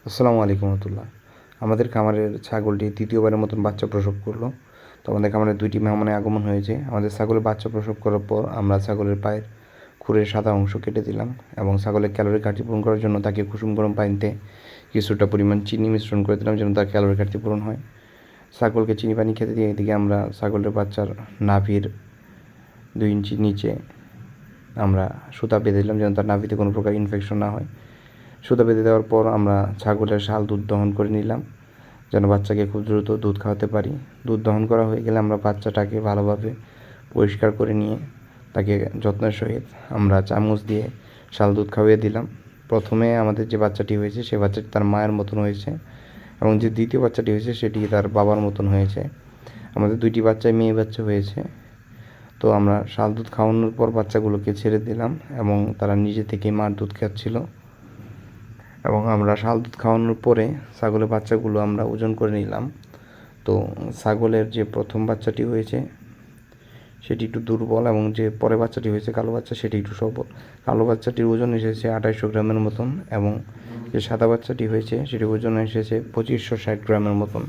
আসসালামু আলাইকুম রহমতুল্লাহ। আমাদের খামারের ছাগলটি তৃতীয়বারের মতন বাচ্চা প্রসব করলো। তো আমাদের খামারে 2টি মেহমানের আগমন হয়েছে। আমাদের ছাগলের বাচ্চা প্রসব করার পর আমরা ছাগলের পায়ের খুরের সাদা অংশ কেটে দিলাম এবং ছাগলের ক্যালোরি ঘাটতি পূরণ করার জন্য তাকে কুসুম গরম পানিতে কিছুটা পরিমাণ চিনি মিশ্রণ করে দিলাম যেন তার ক্যালোরি ঘাটতি পূরণ হয়। ছাগলকে চিনি পানি খেতে দিয়ে এদিকে আমরা ছাগলের বাচ্চার নাভির 2 ইঞ্চি নিচে আমরা সুতা বেঁধে দিলাম যেন তার নাভিতে কোনো প্রকার ইনফেকশন না হয়। সুতা বেঁধে দেওয়ার পর আমরা ছাগলের শাল দুধ দহন করে নিলাম যেন বাচ্চাকে খুব দ্রুত দুধ খাওয়াতে পারি। দুধ দহন করা হয়ে গেলে আমরা বাচ্চাটাকে ভালোভাবে পরিষ্কার করে নিয়ে তাকে যত্নের সহিত আমরা চামচ দিয়ে শাল দুধ খাওয়িয়ে দিলাম। প্রথমে আমাদের যে বাচ্চাটি হয়েছে সে বাচ্চাটি তার মায়ের মতন হয়েছে এবং যে দ্বিতীয় বাচ্চাটি হয়েছে সেটি তার বাবার মতন হয়েছে। আমাদের 2টি বাচ্চাই মেয়ে বাচ্চা হয়েছে। তো আমরা শাল দুধ খাওয়ানোর পর বাচ্চাগুলোকে ছেড়ে দিলাম এবং তারা নিজে থেকেই মার দুধ খাচ্ছিল এবং আমরা শাল দুধ খাওয়ানোর পরে ছাগলের বাচ্চাগুলো আমরা ওজন করে নিলাম। তো ছাগলের যে প্রথম বাচ্চাটি হয়েছে সেটি একটু দুর্বল এবং যে পরে বাচ্চাটি হয়েছে কালো বাচ্চা সেটি একটু সবল। কালো বাচ্চাটির ওজন এসেছে 2800 গ্রামের মতন এবং যে সাদা বাচ্চাটি হয়েছে সেটির ওজন এসেছে 2560 গ্রামের মতন।